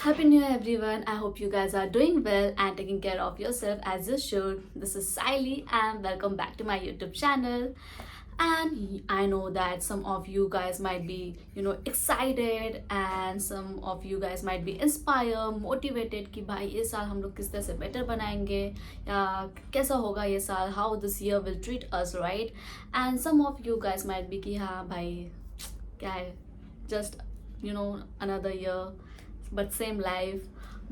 Happy New Year, everyone. I hope you guys are doing well and taking care of yourself as you should. This is Siley, and welcome back to my YouTube channel. And I know that some of you guys might be, excited, and some of you guys might be inspired, motivated कि भाई ये साल हम लोग किस तरह से better बनाएंगे या कैसा होगा ये साल, how this year will treat us, right? And some of you guys might be कि हाँ भाई क्या है, just another year but same life.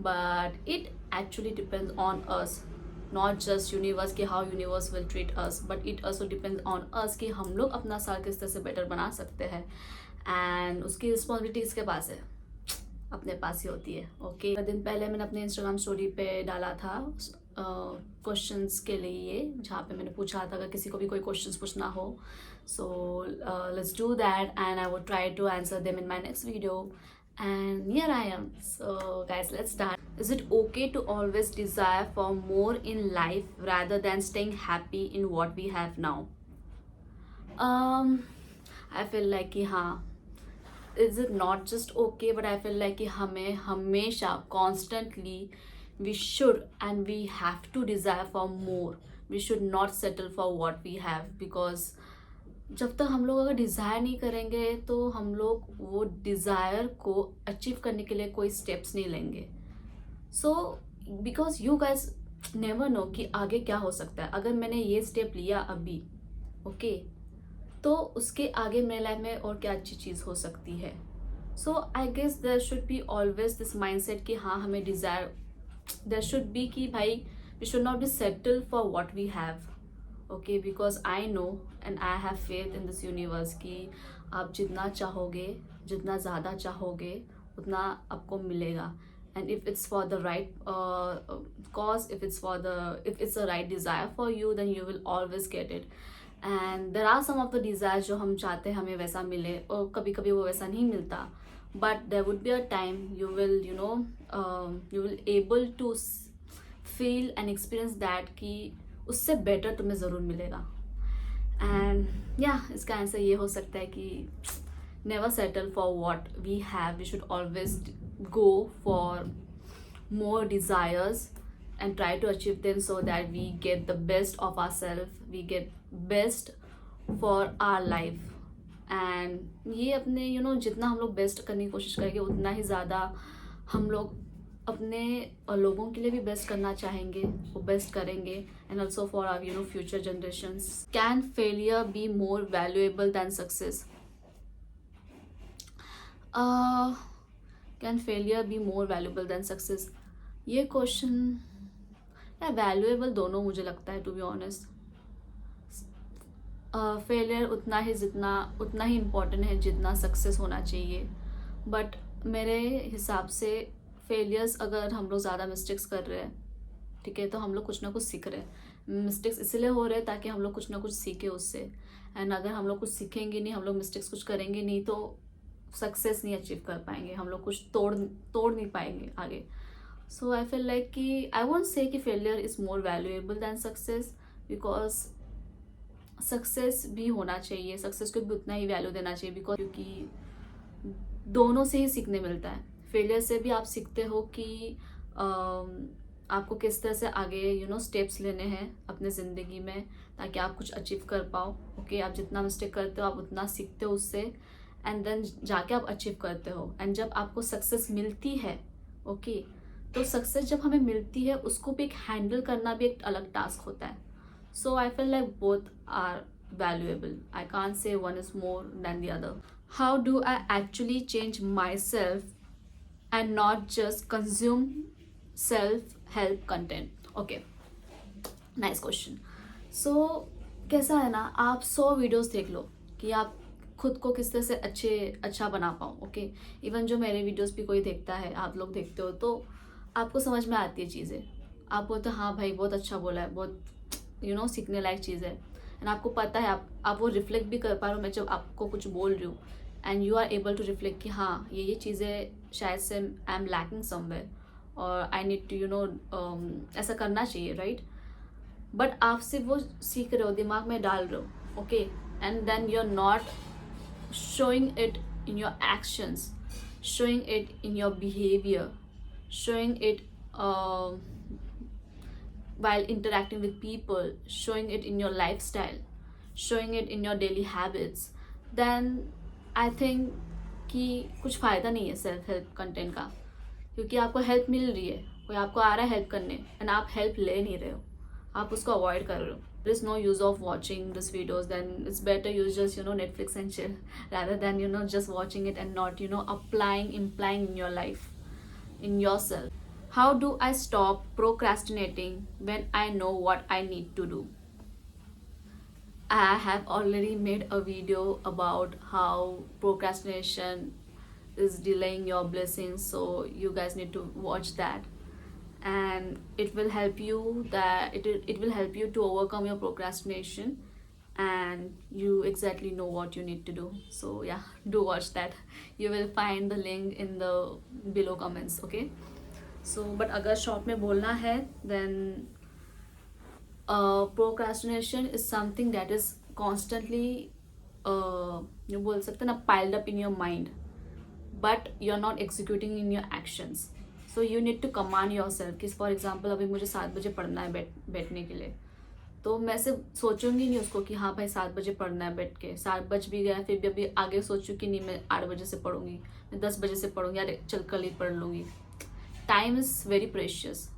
But it actually depends on us, not just universe कि how universe will treat us, but it also depends on us कि हम लोग अपना साल किस तरह से बेटर बना सकते हैं. एंड उसकी रिस्पॉन्सिबिलिटी किसके पास है? अपने पास ही होती है. ओके दिन पहले मैंने अपने इंस्टाग्राम स्टोरी पे डाला था क्वेश्चंस के लिए, जहाँ पे मैंने पूछा था अगर किसी को भी कोई क्वेश्चंस पूछना हो, so let's do that and I would try to answer them in my next video. And here I am. So, guys, let's start. Is it okay to always desire for more in life rather than staying happy in what we have now? I feel like कि हाँ, is it not just okay, but I feel like कि हमें हमेशा constantly we should and we have to desire for more. We should not settle for what we have, because जब तक हम लोग अगर डिज़ायर नहीं करेंगे तो हम लोग वो डिज़ायर को अचीव करने के लिए कोई स्टेप्स नहीं लेंगे. So because you guys never know कि आगे क्या हो सकता है. अगर मैंने ये स्टेप लिया अभी, ओके, तो उसके आगे मेरे लाइफ में और क्या अच्छी चीज़ हो सकती है. So I guess there should be always this mindset कि हाँ हमें डिज़ायर, देयर शुड बी कि भाई we should not be settle for what we have. Okay, because I know and I have faith in this universe कि आप जितना चाहोगे, जितना ज़्यादा चाहोगे, उतना आपको मिलेगा. And if it's for the right cause, if it's a right desire for you, then you will always get it. And there are some of the desire जो हम चाहते हैं हमें वैसा मिले, और कभी कभी वो वैसा नहीं मिलता. But there would be a time you will you will able to feel and experience that कि उससे बेटर तुम्हें ज़रूर मिलेगा. एंड या इसका आंसर ये हो सकता है कि never settle for what we have. We should always go for more desires and try to achieve them so that we get the best of ourselves, we get best for our life. and ये अपने जितना हम लोग best करने की कोशिश करेंगे उतना ही ज़्यादा हम लोग अपने लोगों के लिए भी बेस्ट करना चाहेंगे, वो बेस्ट करेंगे. And also for our future generations. Can failure be more valuable than success? Can failure be more valuable than success? ये क्वेश्चन या वैल्यूएबल दोनों मुझे लगता है, टू बी ऑनेस्ट. फेलियर उतना ही इम्पोर्टेंट है जितना सक्सेस होना चाहिए. बट मेरे हिसाब से फेलियर्स, अगर हम लोग ज़्यादा मिस्टेक्स कर रहे हैं, ठीक है, तो हम लोग कुछ ना कुछ सीख रहे हैं. मिस्टेक्स इसलिए हो रहे हैं ताकि हम लोग कुछ ना कुछ सीखें उससे. एंड अगर हम लोग कुछ सीखेंगे नहीं, हम लोग मिस्टेक्स कुछ करेंगे नहीं, तो सक्सेस नहीं अचीव कर पाएंगे, हम लोग कुछ तोड़ नहीं पाएंगे आगे. सो आई फील लाइक कि आई वोंट से कि failure is more valuable than success, because success भी होना चाहिए, सक्सेस को भी उतना ही वैल्यू देना चाहिए. बिकॉज क्योंकि दोनों से ही सीखने मिलता है. फेलियर से भी आप सीखते हो कि आपको किस तरह से आगे स्टेप्स लेने हैं अपने ज़िंदगी में ताकि आप कुछ अचीव कर पाओ. ओके, आप जितना मिस्टेक करते हो आप उतना सीखते हो उससे, एंड देन जाके आप अचीव करते हो. एंड जब आपको सक्सेस मिलती है, ओके, तो सक्सेस जब हमें मिलती है उसको भी एक हैंडल करना भी एक अलग टास्क होता है. So I feel like both are valuable. I can't say one is more than the other. How do I actually change myself and not just consume self-help content? Okay, nice question. So कैसा है ना, आप 100 videos देख लो कि आप खुद को किस तरह से अच्छा बना पाओ. ओके, इवन जो मेरे वीडियोस भी कोई देखता है, आप लोग देखते हो, तो आपको समझ में आती है चीज़ें. आप बोलते हो हाँ भाई बहुत अच्छा बोला है, बहुत सीखने लायक चीज़ है. एंड आपको पता है, आप वो रिफ्लेक्ट भी कर पा रहे हो मैं जब आपको कुछ बोल रही हूँ. And you are able to reflect कि हाँ ये चीज़ें शायद से आई एम लैकिंग समवेयर, और आई नीड टू ऐसा करना चाहिए, राइट. बट आप सिर्फ वो सीख रहे हो, दिमाग में डाल रहे हो, okay, and then you are not showing it in your actions, showing it in your behavior, showing it while interacting with people, showing it in your lifestyle, showing it in your daily habits, then I think कि कुछ फ़ायदा नहीं है self help content का, क्योंकि आपको help मिल रही है, कोई आपको आ रहा है हेल्प करने एंड आप हेल्प ले नहीं रहे हो, आप उसको अवॉइड कर रहे हो. There is no use of watching these videos. Then it's better you just Netflix and chill rather than just watching it and not implying in your life, in yourself. How do I stop procrastinating when I know what I need to do? I have already made a video about how procrastination is delaying your blessings, so you guys need to watch that, and it will help you to overcome your procrastination, and you exactly know what you need to do. So yeah, do watch that. You will find the link in the below comments. Okay, so but अगर short में बोलना है, then procrastination is something that is constantly you बोल सकते ना piled up in your mind, but you're not executing in your actions. So you need to command yourself कि for example अभी मुझे 7 बजे पढ़ना है बैठने के लिए, तो मैं सिर्फ सोचूंगी नहीं उसको कि हाँ भाई 7 बजे पढ़ना है, बैठ के 7 बज भी गया फिर भी अभी आगे सोचूं कि नहीं मैं 8 बजे से पढ़ूंगी, मैं 10 बजे से पढ़ूंगी, अरे चल कल ही पढ़ लूँगी. Time is very precious.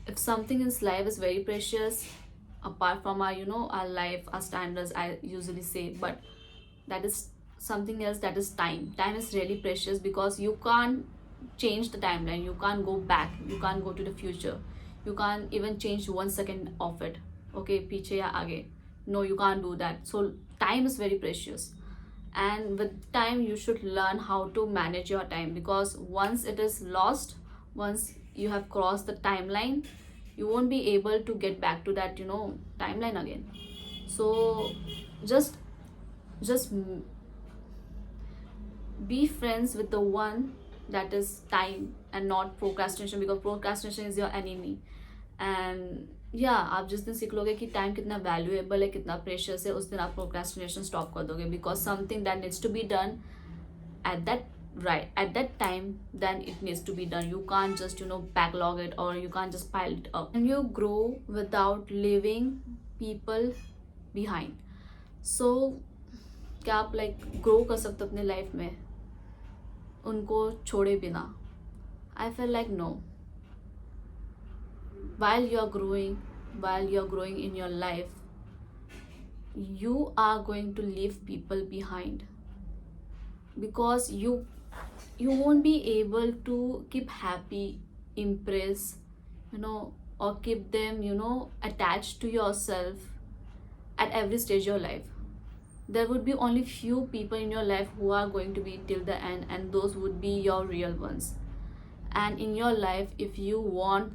If something in life is very precious, apart from our our life, our standards, I usually say, but that is something else, that is time. Time is really precious because you can't change the timeline, you can't go back, you can't go to the future, you can't even change 1 second of it. Okay, पीछे या आगे, no, you can't do that. So time is very precious, and with time you should learn how to manage your time, because once it is lost, once you have crossed the timeline, you won't be able to get back to that timeline again. So just be friends with the one that is time and not procrastination, because procrastination is your enemy. And आप जिस दिन सीख लोगे कि time कितना valuable है, कितना precious है, उस दिन आप प्रोक्रेस्टिनेशन स्टॉप कर दोगे, because something that needs to be done at that time, then it needs to be done. You can't just backlog it, or you can't just pile it up. And you grow without leaving people behind. So क्या आप grow कर सकते हो अपने life में उनको छोड़े बिना? I feel like no. While you're growing in your life, you are going to leave people behind, because you won't be able to keep happy, impress, or keep them attached to yourself at every stage of your life. There would be only few people in your life who are going to be till the end, and those would be your real ones. And in your life, if you want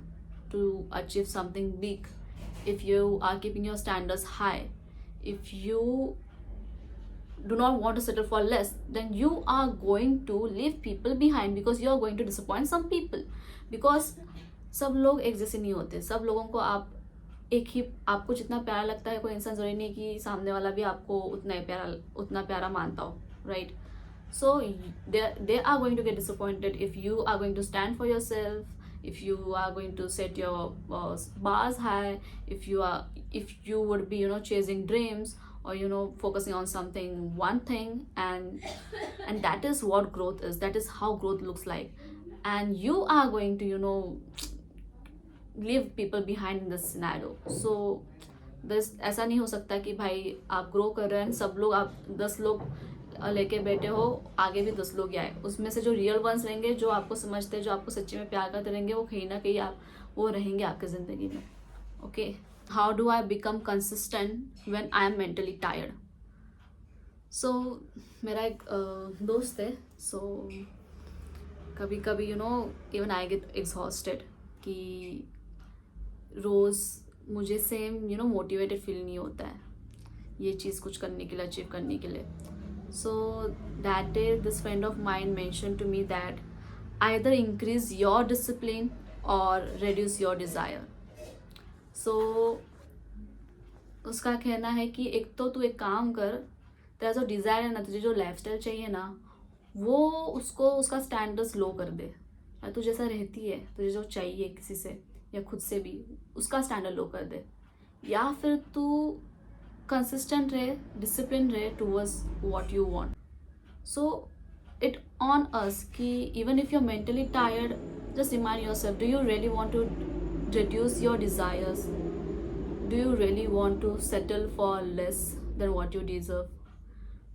to achieve something big, if you are keeping your standards high, if you do not want to settle for less, then you are going to leave people behind, because you are going to disappoint some people. Because सब लोग एक जैसे नहीं होते, सब लोगों को आपको जितना प्यारा लगता है कोई इंसान, जरूरी नहीं कि सामने वाला भी आपको उतना प्यारा मानता हो, right? So they are going to get disappointed if you are going to stand for yourself, if you are going to set your bars high, if you would be chasing dreams, or focusing on one thing, and that is what growth is, that is how growth looks like. And you are going to leave people behind in this scenario. So ऐसा नहीं हो सकता कि भाई आप grow कर रहे हैं, सब लोग, आप 10 लोग लेके बैठे हो, आगे भी 10 लोग आए, उसमें से जो रियल वंस रहेंगे, जो आपको समझते हैं, जो आपको सच्ची में प्यार करते रहेंगे, वो कहीं ना कहीं वो रहेंगे आपकी ज़िंदगी में. Okay, how do I become consistent when I am mentally tired? So मेरा एक दोस्त है, सो कभी कभी इवन आई गेट एग्जॉस्टेड कि रोज़ मुझे सेम मोटिवेटेड फील नहीं होता है ये चीज़ कुछ करने के लिए, अचीव करने के लिए. So that day this friend of mine mentioned to me that either increase your discipline or reduce your desire. So उसका कहना है कि एक तो तू एक काम कर, तेरा जो डिज़ायर है ना, तुझे जो लाइफस्टाइल चाहिए ना, वो उसका स्टैंडर्ड्स लो कर दे. या तू जैसा रहती है, तुझे जो चाहिए किसी से या खुद से भी, उसका स्टैंडर्ड लो कर दे, या फिर तू कंसिस्टेंट रहे, डिसिप्लिन रहे towards what you want. So it on us कि even if you're mentally tired, just remind yourself, do you really want to reduce your desires? Do you really want to settle for less than what you deserve?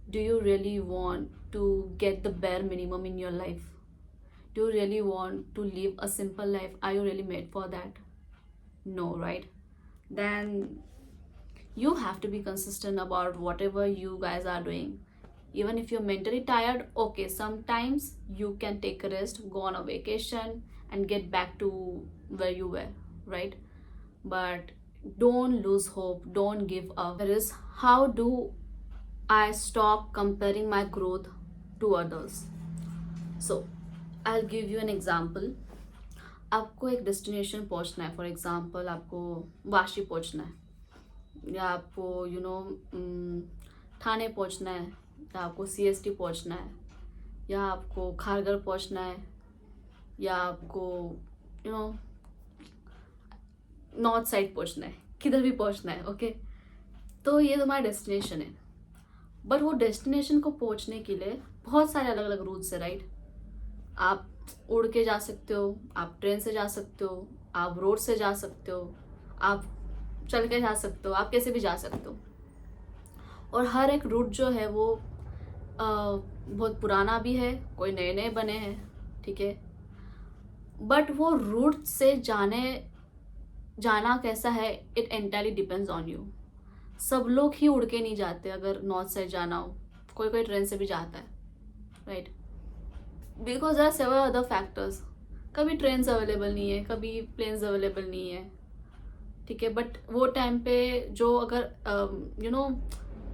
Do you really want to get the bare minimum in your life? Do you really want to live a simple life? Are you really made for that? No, right? Then you have to be consistent about whatever you guys are doing. Even if you're mentally tired, okay, sometimes you can take a rest, go on a vacation and get back to where you were, right? But don't lose hope, don't give up. There is, how do I stop comparing my growth to others? So I'll give you an example. आपको एक destination पहुंचना है, for example आपको वाशी पहुंचना है, या आपको ठाणे पहुंचना है, या आपको CST पहुंचना है, या आपको खारघर पहुंचना है, या आपको नॉर्थ साइड पहुंचना है, किधर भी पहुंचना है. ओके, तो ये तुम्हारा डेस्टिनेशन है. बट वो डेस्टिनेशन को पहुंचने के लिए बहुत सारे अलग अलग रूट्स है, राइट? आप उड़ के जा सकते हो, आप ट्रेन से जा सकते हो, आप रोड से जा सकते हो, आप चल के जा सकते हो, आप कैसे भी जा सकते हो. और हर एक रूट जो है वो बहुत पुराना भी है, कोई नए नए बने हैं, ठीक है. बट वो रूट से जाना कैसा है, it entirely depends on you. सब लोग ही उड़ के नहीं जाते. अगर नॉर्थ साइड जाना हो, कोई कोई ट्रेन से भी जाता है, right? Because there are several other factors. कभी ट्रेन्स अवेलेबल नहीं है, कभी प्लेन्स अवेलेबल नहीं है, ठीक है. बट वो टाइम पे जो अगर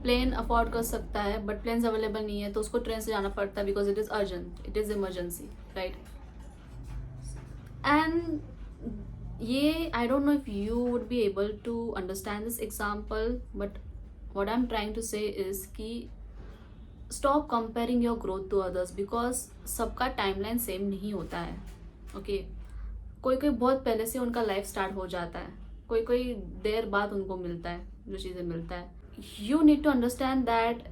प्लेन अफोर्ड कर सकता है बट प्लेन्स अवेलेबल नहीं है, तो उसको ट्रेन से जाना पड़ता है, because it is urgent, it is emergency, right? And ये I don't know if you would be able to understand this example, but what I am trying to say is कि stop comparing your growth to others, because सबका timeline same नहीं होता है. Okay, कोई कोई बहुत पहले से उनका लाइफ स्टार्ट हो जाता है, कोई कोई देर बाद उनको मिलता है जो चीज़ें मिलता है. You need to understand that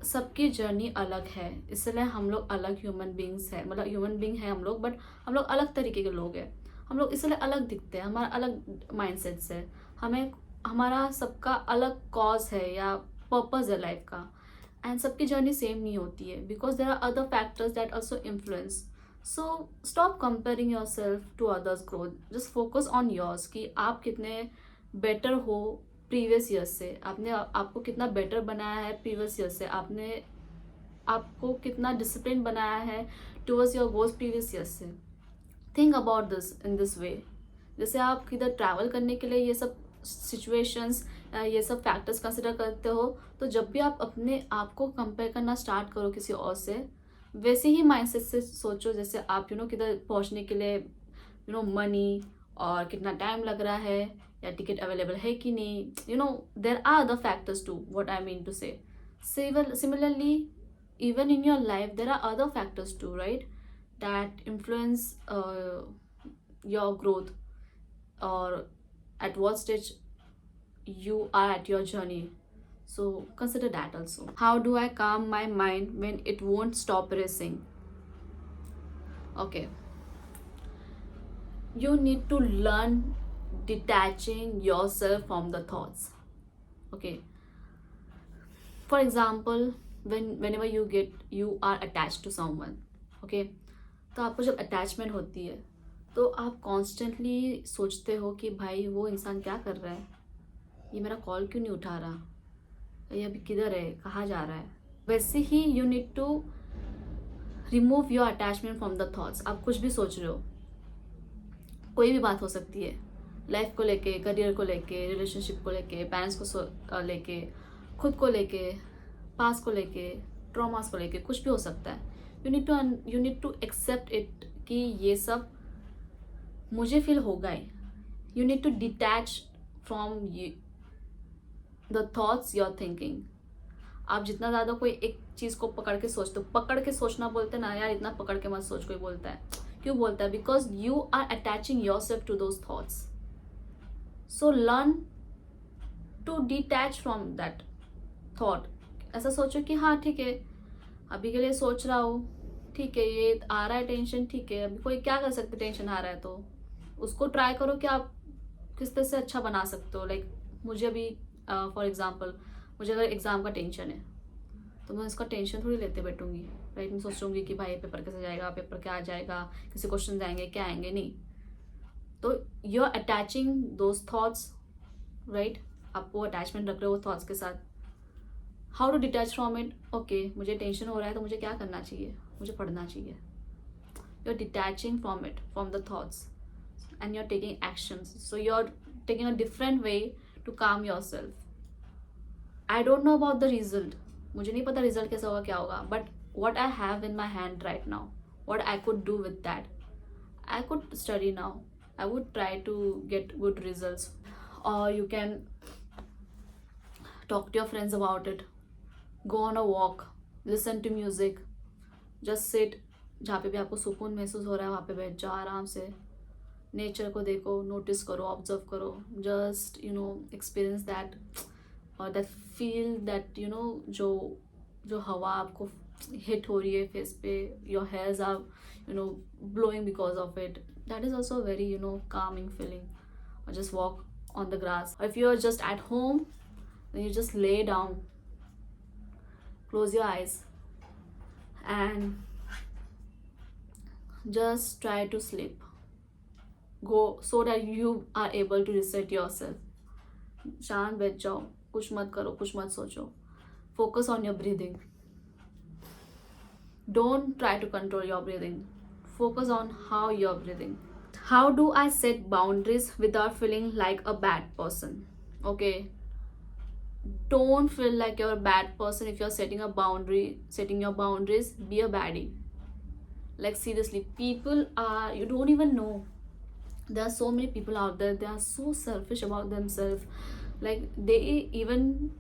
सबकी जर्नी अलग है, इसलिए हम लोग अलग ह्यूमन बींग्स हैं. मतलब ह्यूमन बींग है हम लोग, बट हम लोग अलग तरीके के लोग हैं. हम लोग इसलिए अलग दिखते हैं, हमारा अलग माइंडसेट्स है, हमें हमारा सबका अलग कॉज है या पर्पस है लाइफ का. एंड सबकी जर्नी सेम नहीं होती है, because there are other factors that also influence. So stop comparing yourself to others growth, just focus on yours कि आप कितने बेटर हो प्रीवियस ईयर से, आपने आपको कितना बेटर बनाया है प्रीवियस ईयर से, आपने आपको कितना डिसिप्लिन बनाया है towards your goals previous year से. Think about this in this way. जैसे आप किधर ट्रैवल करने के लिए ये सब सिचुएशंस, ये सब फैक्टर्स कंसिडर करते हो, तो जब भी आप अपने आप को कंपेयर करना स्टार्ट करो किसी और से, वैसे ही माइंडसेट से सोचो जैसे आप किधर पहुंचने के लिए मनी और कितना टाइम लग रहा है, या टिकट अवेलेबल है कि नहीं. There are other factors too, what I mean to say. Similarly, even in your life there are other factors too, right, that influence your growth, or at what stage you are at your journey. So consider that also. How do I calm my mind when it won't stop racing? Okay, you need to learn detaching yourself from the thoughts. Okay, for example, whenever you are attached to someone, okay, तो आपको जब attachment होती है तो आप constantly सोचते हो कि भाई वो इंसान क्या कर रहा है, ये मेरा कॉल क्यों नहीं उठा रहा, ये अभी किधर है, कहाँ जा रहा है. वैसे ही you need to remove your attachment from the thoughts. आप कुछ भी सोच रहे हो, कोई भी बात हो सकती है, लाइफ को लेके, करियर को लेके, रिलेशनशिप को लेके, पेरेंट्स को लेके, खुद को लेके, पास को लेके, ट्रॉमास को लेके, कुछ भी हो सकता है. You need to accept it कि ये सब मुझे फील होगा ही. You need to detach from the thoughts you are thinking. आप जितना ज़्यादा कोई एक चीज़ को पकड़ के सोचते हो, पकड़ के सोचना बोलते ना यार, इतना पकड़ के मत सोच, कोई बोलता है क्यों बोलता है? Because you are attaching yourself to those thoughts. So learn to detach from that thought. ऐसा सोचो कि हाँ ठीक है, अभी के लिए सोच रहा हूँ, ठीक है, ये आ रहा है टेंशन, ठीक है, अभी कोई क्या कर सकते, टेंशन आ रहा है तो उसको ट्राई करो कि आप किस तरह से अच्छा बना सकते हो. लाइक मुझे अभी फॉर एग्जाम्पल, मुझे अगर एग्ज़ाम का टेंशन है तो मैं इसका टेंशन थोड़ी लेते बैठूंगी, राइट. मैं सोचूंगी कि भाई पेपर कैसे जाएगा, पेपर क्या आ जाएगा, कैसे क्वेश्चन आएंगे, क्या आएंगे, नहीं. तो you are attaching those thoughts, right. आप वो अटैचमेंट रख रहे हो थॉट्स के साथ. How to detach from it? Okay, मुझे टेंशन हो रहा है तो मुझे क्या करना चाहिए? मुझे पढ़ना चाहिए. You are detaching from it, from the thoughts, and you're taking actions. So you're taking a different way to calm yourself. I don't know about the result. मुझे नहीं पता रिजल्ट कैसा होगा, क्या होगा. But what I have in my hand right now, what I could do with that, I could study now. I would try to get good results. Or you can talk to your friends about it. Go on a walk. Listen to music. Just sit. जहाँ पे भी आपको सुकून महसूस हो रहा है वहाँ पे बैठ जाओ आराम से. नेचर को देखो, नोटिस करो, ऑब्जर्व करो. जस्ट एक्सपीरियंस दैट, और दैट फील दैट जो जो हवा आपको हिट हो रही है फेस पे, your hairs are blowing because of it. That is also a very calming feeling. Or just walk on the grass. Or if you are just at home, then you just lay down, close your eyes, and just try to sleep. Go so that you are able to reset yourself. शांत बैठ जाओ, कुछ मत करो, कुछ मत सोचो. Focus on your breathing. Don't try to control your breathing. Focus on how you're breathing. How do I set boundaries without feeling like a bad person? Okay, don't feel like you're a bad person if you're setting your boundaries. Be a baddie. Like seriously, people are, you don't even know. There are so many people out there, they are so selfish about themselves. Like they even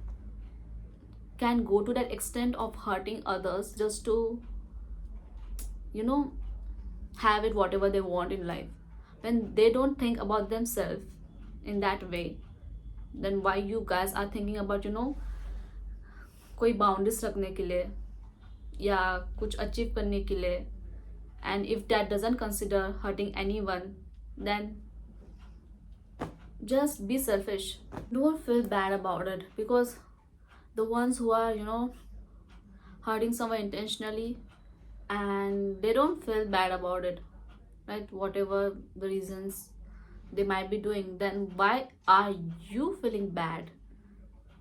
can go to that extent of hurting others just to have it whatever they want in life. When they don't think about themselves in that way, then why you guys are thinking about कोई boundaries रखने के लिए या कुछ achieve करने के लिए. And if that doesn't consider hurting anyone, then just be selfish. Don't feel bad about it, because the ones who are hurting someone intentionally and they don't feel bad about it, right? Whatever the reasons they might be doing, then why are you feeling bad,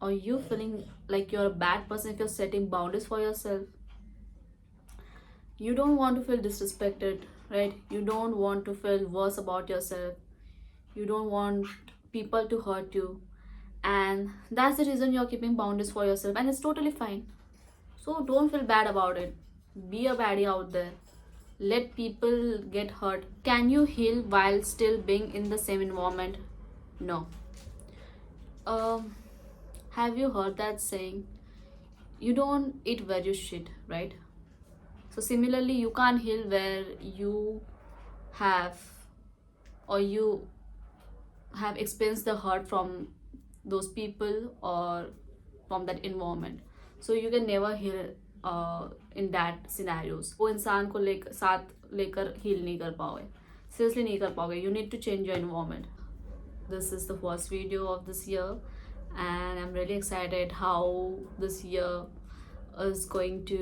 or you feeling like you're a bad person if you're setting boundaries for yourself? You don't want to feel disrespected, right? You don't want to feel worse about yourself. You don't want people to hurt you, and that's the reason you're keeping boundaries for yourself, and it's totally fine. So don't feel bad about it. Be a baddie out there. Let people get hurt. Can you heal while still being in the same environment? No. Have you heard that saying, you don't eat where you shit, right? So similarly, you can't heal where you have experienced the hurt from those people or from that environment. So you can never heal in that scenarios. वो इंसान को साथ लेकर heal नहीं कर पाओगे, seriously नहीं कर पाओगे. You need to change your environment. This is the first video of this year, and I'm really excited how this year is going to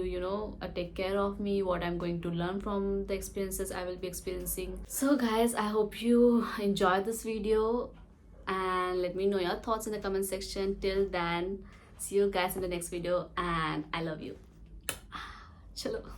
take care of me, what I'm going to learn from the experiences I will be experiencing. So guys, I hope you enjoyed this video, and let me know your thoughts in the comment section. Till then, see you guys in the next video, and I love you. Chalo.